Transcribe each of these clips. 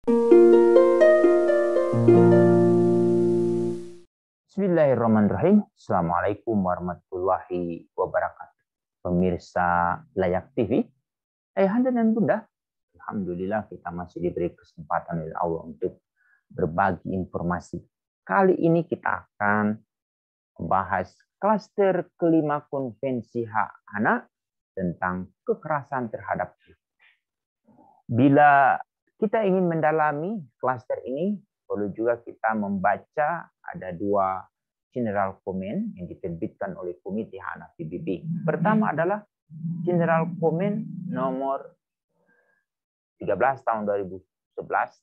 Bismillahirrahmanirrahim. Assalamualaikum warahmatullahi wabarakatuh. Pemirsa Layak TV, ayahanda dan bunda, alhamdulillah kita masih diberi kesempatan oleh Allah untuk berbagi informasi. Kali ini kita akan membahas klaster kelima Konvensi Hak Anak tentang kekerasan terhadap anak. Bila kita ingin mendalami klaster ini, perlu juga kita membaca ada dua General Comment yang diterbitkan oleh Komite Hak Anak PBB. Pertama adalah General Comment nomor 13 tahun 2011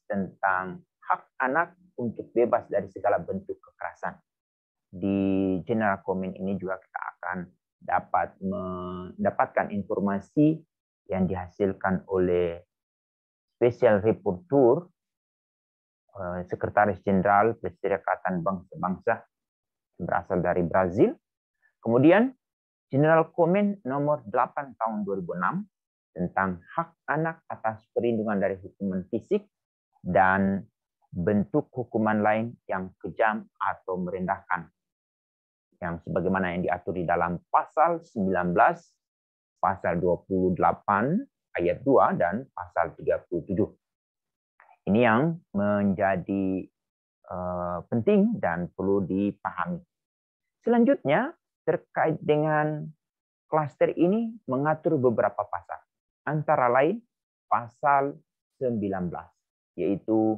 tentang hak anak untuk bebas dari segala bentuk kekerasan. Di General Comment ini juga kita akan dapat mendapatkan informasi yang dihasilkan oleh Special Rapporteur Sekretaris Jenderal Perserikatan Bangsa-Bangsa berasal dari Brazil. Kemudian General Comment nomor 8 tahun 2006 tentang hak anak atas perlindungan dari hukuman fisik dan bentuk hukuman lain yang kejam atau merendahkan, yang sebagaimana yang diatur di dalam pasal 19, pasal 28 ayat 2 dan pasal 37. Ini yang menjadi penting dan perlu dipahami. Selanjutnya, terkait dengan klaster ini mengatur beberapa pasal. Antara lain pasal 19, yaitu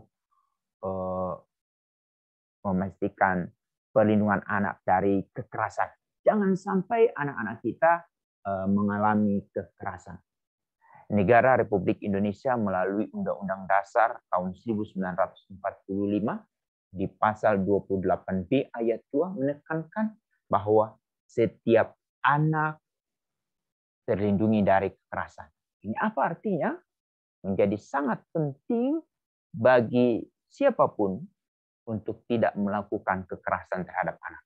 memastikan perlindungan anak dari kekerasan. Jangan sampai anak-anak kita mengalami kekerasan. Negara Republik Indonesia melalui Undang-Undang Dasar tahun 1945 di pasal 28B ayat 2 menekankan bahwa setiap anak terlindungi dari kekerasan. Ini apa artinya? Menjadi sangat penting bagi siapapun untuk tidak melakukan kekerasan terhadap anak.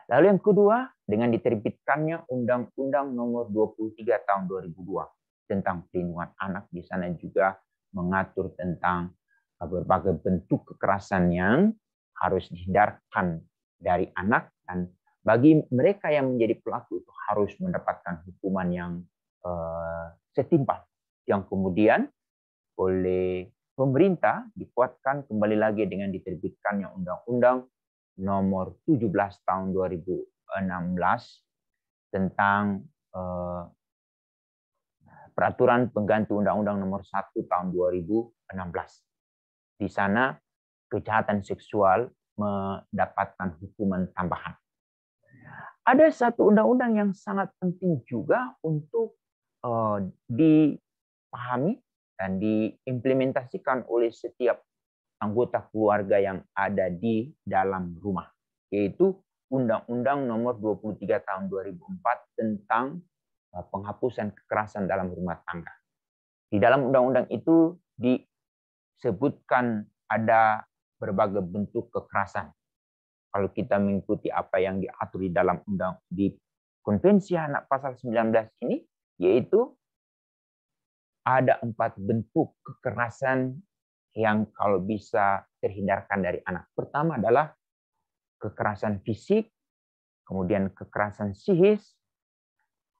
Lalu yang kedua, dengan diterbitkannya Undang-Undang nomor 23 tahun 2002 tentang perlindungan anak, di sana juga mengatur tentang berbagai bentuk kekerasan yang harus dihindarkan dari anak, dan bagi mereka yang menjadi pelaku itu harus mendapatkan hukuman yang setimpal, yang kemudian oleh pemerintah dikuatkan kembali lagi dengan diterbitkannya Undang-Undang nomor 17 tahun 2016 tentang Peraturan Pengganti Undang-Undang nomor 1 tahun 2016. Di sana kejahatan seksual mendapatkan hukuman tambahan. Ada satu undang-undang yang sangat penting juga untuk dipahami dan diimplementasikan oleh setiap anggota keluarga yang ada di dalam rumah, yaitu Undang-Undang nomor 23 tahun 2004 tentang penghapusan kekerasan dalam rumah tangga. Di dalam undang-undang itu disebutkan ada berbagai bentuk kekerasan. Kalau kita mengikuti apa yang diatur di dalam di Konvensi Anak pasal 19 ini, yaitu ada 4 bentuk kekerasan yang kalau bisa terhindarkan dari anak. Pertama adalah kekerasan fisik, kemudian kekerasan psikis,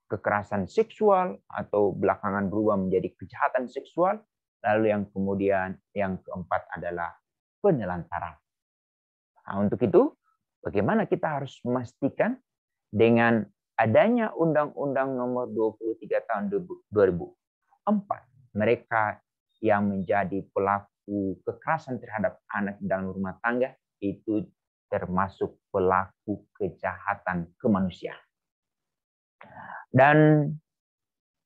kekerasan seksual atau belakangan berubah menjadi kejahatan seksual, lalu yang kemudian yang keempat adalah penelantaran. Nah, untuk itu bagaimana kita harus memastikan dengan adanya Undang-Undang nomor 23 tahun 2004, mereka yang menjadi pelaku kekerasan terhadap anak dalam rumah tangga itu termasuk pelaku kejahatan kemanusiaan. Dan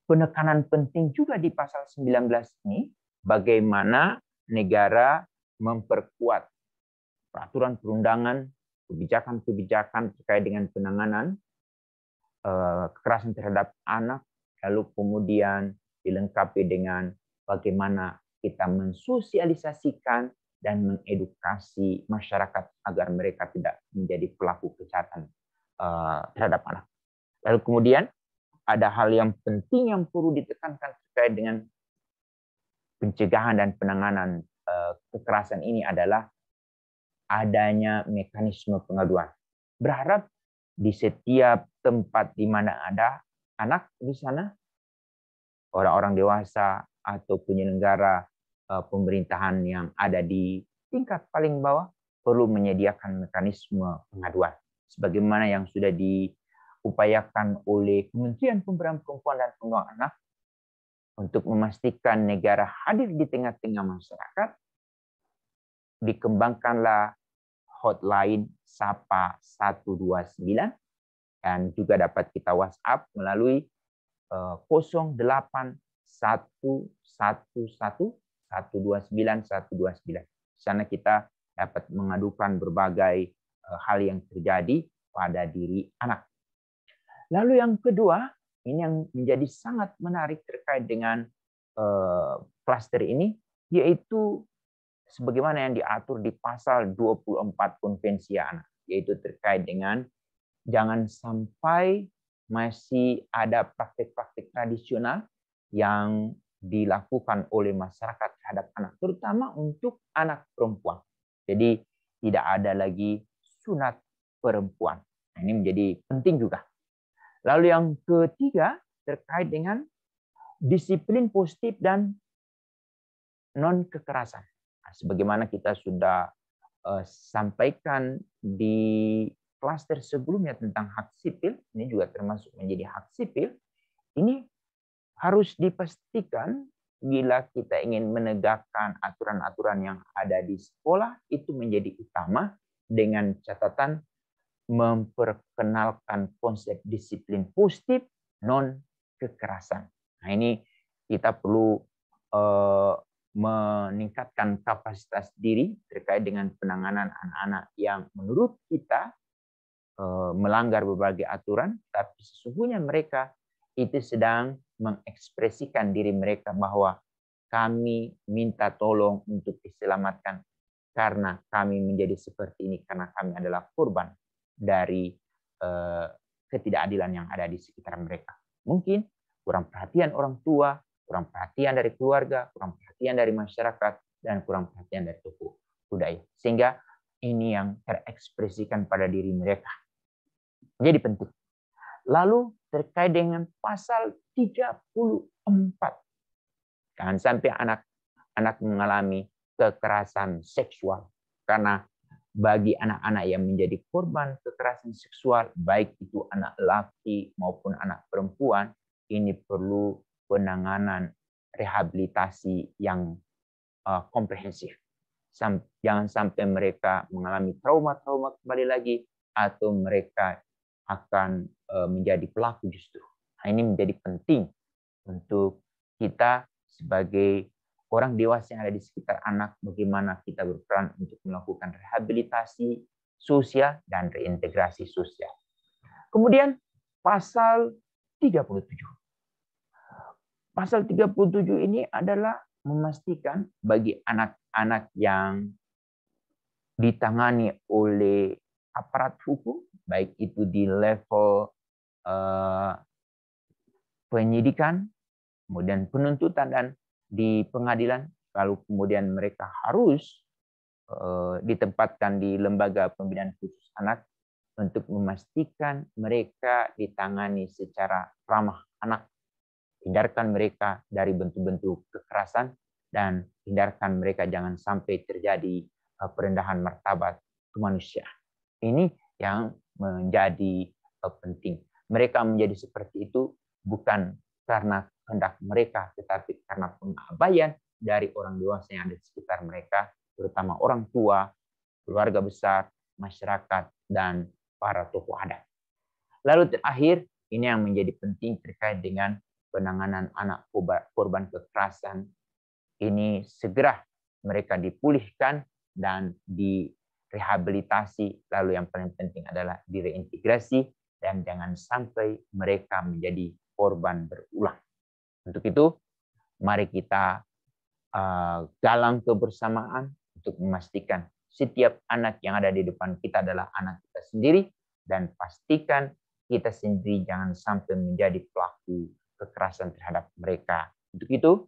penekanan penting juga di pasal 19 ini, bagaimana negara memperkuat peraturan perundangan, kebijakan-kebijakan terkait dengan penanganan kekerasan terhadap anak, lalu kemudian dilengkapi dengan bagaimana kita mensosialisasikan dan mengedukasi masyarakat agar mereka tidak menjadi pelaku kejahatan terhadap anak. Lalu kemudian ada hal yang penting yang perlu ditekankan terkait dengan pencegahan dan penanganan kekerasan ini adalah adanya mekanisme pengaduan. Berharap di setiap tempat di mana ada anak di sana, orang-orang dewasa atau penyelenggara pemerintahan yang ada di tingkat paling bawah perlu menyediakan mekanisme pengaduan sebagaimana yang sudah diupayakan oleh Kementerian Pemberdayaan Perempuan dan Perlindungan Anak untuk memastikan negara hadir di tengah-tengah masyarakat. Dikembangkanlah hotline Sapa 129 dan juga dapat kita WhatsApp melalui 081111129129. Di sana kita dapat mengadukan berbagai hal yang terjadi pada diri anak. Lalu yang kedua, ini yang menjadi sangat menarik terkait dengan klaster ini, yaitu sebagaimana yang diatur di pasal 24 Konvensi Anak, yaitu terkait dengan jangan sampai masih ada praktik-praktik tradisional yang dilakukan oleh masyarakat terhadap anak, terutama untuk anak perempuan. Jadi tidak ada lagi sunat perempuan. Nah, ini menjadi penting juga. Lalu yang ketiga terkait dengan disiplin positif dan non-kekerasan. Nah, sebagaimana kita sudah sampaikan di klaster sebelumnya tentang hak sipil, ini juga termasuk menjadi hak sipil, ini harus dipastikan bila kita ingin menegakkan aturan-aturan yang ada di sekolah itu menjadi utama dengan catatan memperkenalkan konsep disiplin positif non-kekerasan. Nah, ini kita perlu meningkatkan kapasitas diri terkait dengan penanganan anak-anak yang menurut kita melanggar berbagai aturan, tapi sesungguhnya mereka itu sedang mengekspresikan diri mereka bahwa kami minta tolong untuk diselamatkan karena kami menjadi seperti ini karena kami adalah korban dari ketidakadilan yang ada di sekitar mereka. Mungkin kurang perhatian orang tua, kurang perhatian dari keluarga, kurang perhatian dari masyarakat, dan kurang perhatian dari tokoh budaya. Sehingga ini yang terekspresikan pada diri mereka. Jadi penting. Lalu terkait dengan pasal 34. Jangan sampai anak-anak mengalami kekerasan seksual. Karena bagi anak-anak yang menjadi korban kekerasan seksual, baik itu anak laki maupun anak perempuan, ini perlu penanganan rehabilitasi yang komprehensif. Jangan sampai mereka mengalami trauma-trauma kembali lagi, atau mereka akan menjadi pelaku justru. Nah, ini menjadi penting untuk kita sebagai orang dewasa yang ada di sekitar anak, bagaimana kita berperan untuk melakukan rehabilitasi sosial dan reintegrasi sosial. Kemudian pasal 37. Pasal 37 ini adalah memastikan bagi anak-anak yang ditangani oleh aparat hukum, baik itu di level penyidikan, kemudian penuntutan, dan di pengadilan, lalu kemudian mereka harus ditempatkan di lembaga pembinaan khusus anak untuk memastikan mereka ditangani secara ramah anak, hindarkan mereka dari bentuk-bentuk kekerasan, dan hindarkan mereka jangan sampai terjadi perendahan martabat kemanusiaan. Ini yang menjadi penting. Mereka menjadi seperti itu bukan karena kehendak mereka, tetapi karena pengabaian dari orang dewasa yang ada di sekitar mereka, terutama orang tua, keluarga besar, masyarakat, dan para tokoh adat. Lalu terakhir, ini yang menjadi penting terkait dengan penanganan anak korban kekerasan. Ini segera mereka dipulihkan dan direhabilitasi, lalu yang paling penting adalah direintegrasi, dan jangan sampai mereka menjadi korban berulang. Untuk itu, mari kita galang kebersamaan untuk memastikan setiap anak yang ada di depan kita adalah anak kita sendiri, dan pastikan kita sendiri jangan sampai menjadi pelaku kekerasan terhadap mereka. Untuk itu,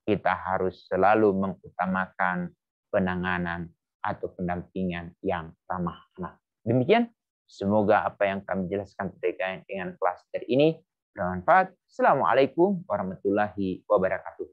kita harus selalu mengutamakan penanganan atau pendampingan yang ramah anak. Demikian, semoga apa yang kami jelaskan terkait dengan klaster ini bermanfaat. Assalamualaikum warahmatullahi wabarakatuh.